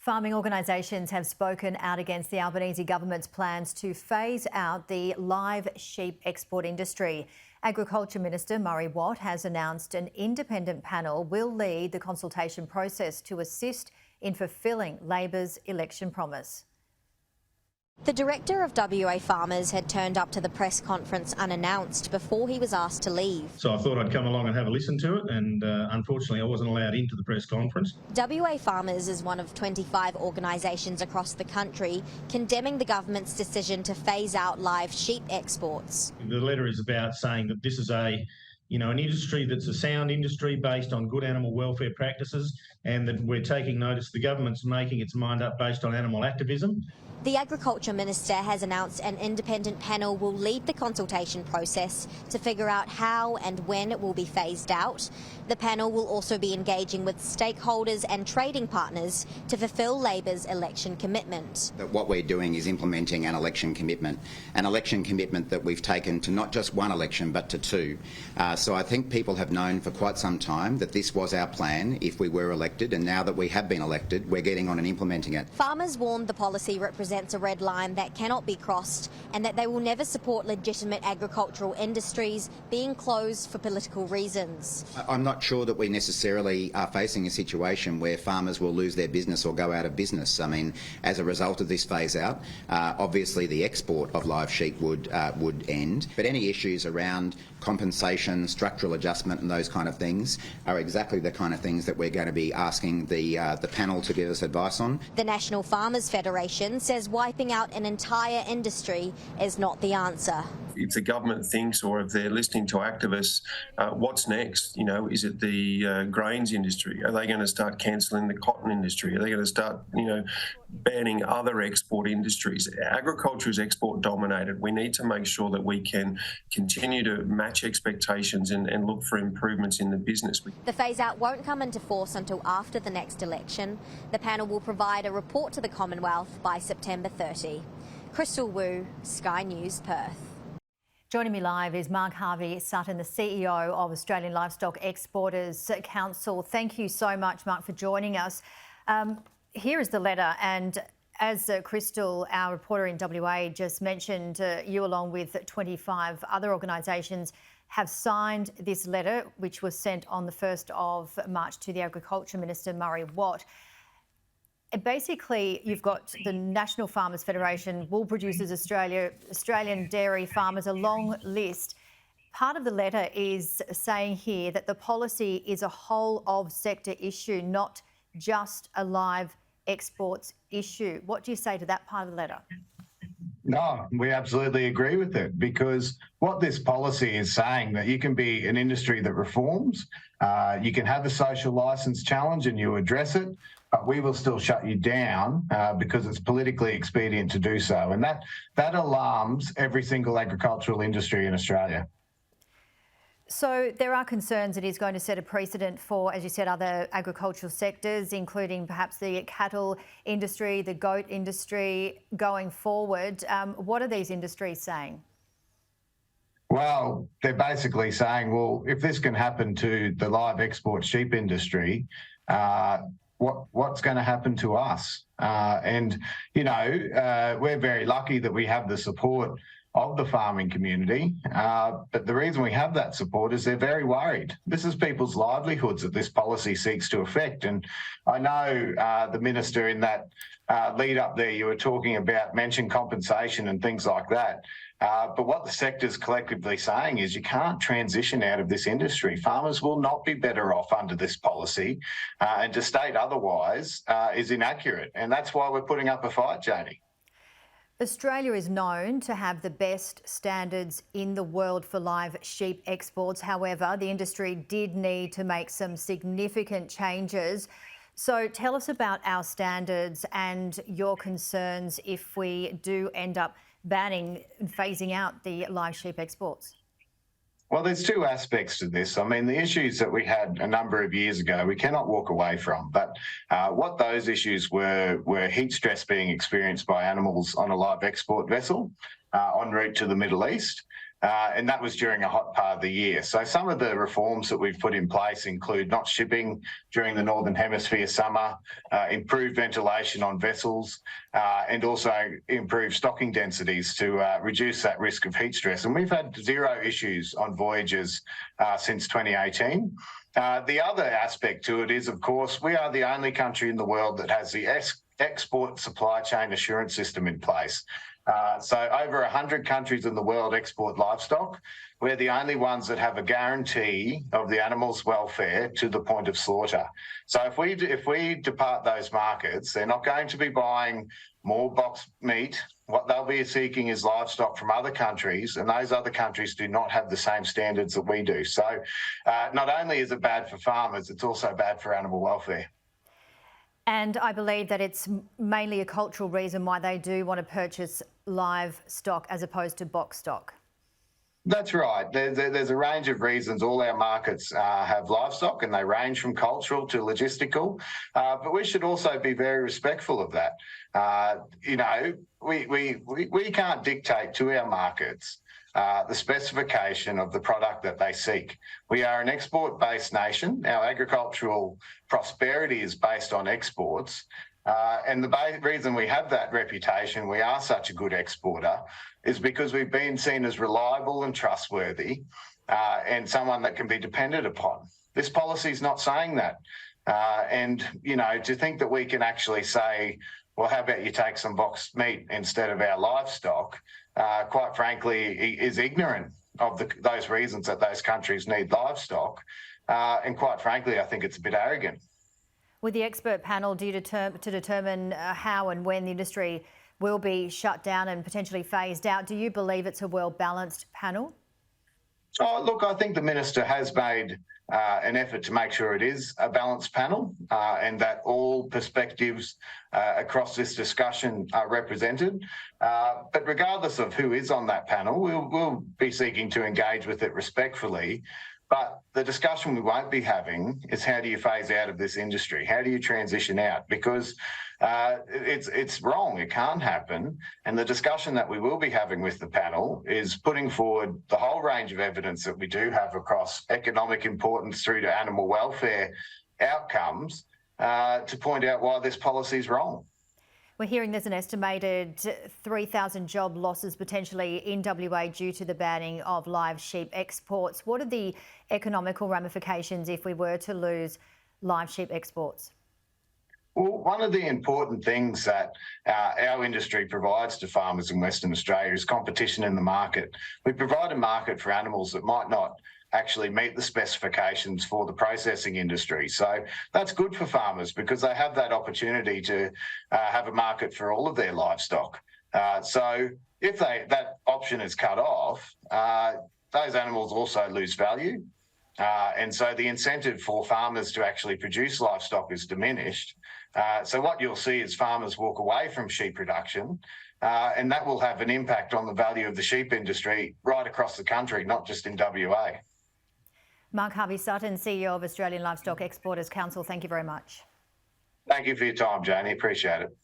Farming organisations have spoken out against the Albanese government's plans to phase out the live sheep export industry. Agriculture Minister Murray Watt has announced an independent panel will lead the consultation process to assist in fulfilling Labor's election promise. The director of WA Farmers had turned up to the press conference unannounced before he was asked to leave. So I thought I'd come along and have a listen to it, and unfortunately I wasn't allowed into the press conference. WA Farmers is one of 25 organisations across the country condemning the government's decision to phase out live sheep exports. The letter is about saying that this is an industry that's a sound industry based on good animal welfare practices, and that we're taking notice the government's making its mind up based on animal activism. The Agriculture Minister has announced an independent panel will lead the consultation process to figure out how and when it will be phased out. The panel will also be engaging with stakeholders and trading partners to fulfil Labor's election commitment. What we're doing is implementing an election commitment that we've taken to not just one election but to two. So I think people have known for quite some time that this was our plan if we were elected, and now that we have been elected, we're getting on and implementing it. Farmers warned the policy represents a red line that cannot be crossed and that they will never support legitimate agricultural industries being closed for political reasons. I'm not sure that we necessarily are facing a situation where farmers will lose their business or go out of business. I mean, as a result of this phase out, obviously the export of live sheep would end, but any issues around compensation, structural adjustment and those kind of things are exactly the kind of things that we're going to be asking the panel to give us advice on. The National Farmers Federation says wiping out an entire industry is not the answer. If the government thinks, or if they're listening to activists, what's next? Is it the grains industry? Are they going to start cancelling the cotton industry? Are they going to start, banning other export industries? Agriculture is export dominated. We need to make sure that we can continue to match expectations and look for improvements in the business. The phase out won't come into force until after the next election. The panel will provide a report to the Commonwealth by September 30. Crystal Wu, Sky News, Perth. Joining me live is Mark Harvey-Sutton, the CEO of Australian Livestock Exporters Council. Thank you so much, Mark, for joining us. Here is the letter, and as Crystal, our reporter in WA, just mentioned, you along with 25 other organisations have signed this letter, which was sent on the 1st of March to the Agriculture Minister, Murray Watt. Basically, you've got the National Farmers Federation, Wool Producers Australia, Australian Dairy Farmers, a long list. Part of the letter is saying here that the policy is a whole of sector issue, not just a live exports issue. What do you say to that part of the letter? No, we absolutely agree with it, because what this policy is saying, that you can be an industry that reforms, you can have a social licence challenge and you address it, but we will still shut you down because it's politically expedient to do so. And that alarms every single agricultural industry in Australia. So there are concerns that he's going to set a precedent for, as you said, other agricultural sectors, including perhaps the cattle industry, the goat industry going forward. What are these industries saying? Well, they're basically saying, well, if this can happen to the live export sheep industry, what's going to happen to us? We're very lucky that we have the support of the farming community, but the reason we have that support is they're very worried. This is people's livelihoods that this policy seeks to affect, and I know the minister in that lead up there, you were talking about mention compensation and things like that. But what the sector's collectively saying is you can't transition out of this industry. Farmers will not be better off under this policy, and to state otherwise is inaccurate. And that's why we're putting up a fight, Janie. Australia is known to have the best standards in the world for live sheep exports. However, the industry did need to make some significant changes. So tell us about our standards and your concerns if we do end up banning and phasing out the live sheep exports. Well, there's two aspects to this. I mean, the issues that we had a number of years ago, we cannot walk away from. But what those issues were heat stress being experienced by animals on a live export vessel en route to the Middle East. And that was during a hot part of the year. So some of the reforms that we've put in place include not shipping during the Northern Hemisphere summer, improved ventilation on vessels, and also improved stocking densities to reduce that risk of heat stress. And we've had zero issues on voyages since 2018. The other aspect to it is, of course, we are the only country in the world that has the export supply chain assurance system in place. So over 100 countries in the world export livestock. We're the only ones that have a guarantee of the animal's welfare to the point of slaughter. So if we depart those markets, they're not going to be buying more boxed meat. What they'll be seeking is livestock from other countries, and those other countries do not have the same standards that we do. So not only is it bad for farmers, it's also bad for animal welfare. And I believe that it's mainly a cultural reason why they do want to purchase live stock as opposed to box stock. That's right. There's a range of reasons. All our markets have livestock, and they range from cultural to logistical. But we should also be very respectful of that. We can't dictate to our markets the specification of the product that they seek. We are an export-based nation. Our agricultural prosperity is based on exports. And the reason we have that reputation, we are such a good exporter, is because we've been seen as reliable and trustworthy and someone that can be depended upon. This policy is not saying that. To think that we can actually say, well, how about you take some boxed meat instead of our livestock, quite frankly, is ignorant of those reasons that those countries need livestock. And quite frankly, I think it's a bit arrogant. With the expert panel due to determine how and when the industry will be shut down and potentially phased out, do you believe it's a well-balanced panel? Oh, look, I think the Minister has made an effort to make sure it is a balanced panel and that all perspectives across this discussion are represented. But regardless of who is on that panel, we'll be seeking to engage with it respectfully. But the discussion we won't be having is how do you phase out of this industry? How do you transition out? Because it's wrong. It can't happen. And the discussion that we will be having with the panel is putting forward the whole range of evidence that we do have across economic importance through to animal welfare outcomes to point out why this policy is wrong. We're hearing there's an estimated 3,000 job losses potentially in WA due to the banning of live sheep exports. What are the economical ramifications if we were to lose live sheep exports? Well, one of the important things that our industry provides to farmers in Western Australia is competition in the market. We provide a market for animals that might not actually meet the specifications for the processing industry. So that's good for farmers because they have that opportunity to have a market for all of their livestock. So if that option is cut off, those animals also lose value. And so the incentive for farmers to actually produce livestock is diminished. So what you'll see is farmers walk away from sheep production, and that will have an impact on the value of the sheep industry right across the country, not just in WA. Mark Harvey-Sutton, CEO of Australian Livestock Exporters Council, thank you very much. Thank you for your time, Janie. Appreciate it.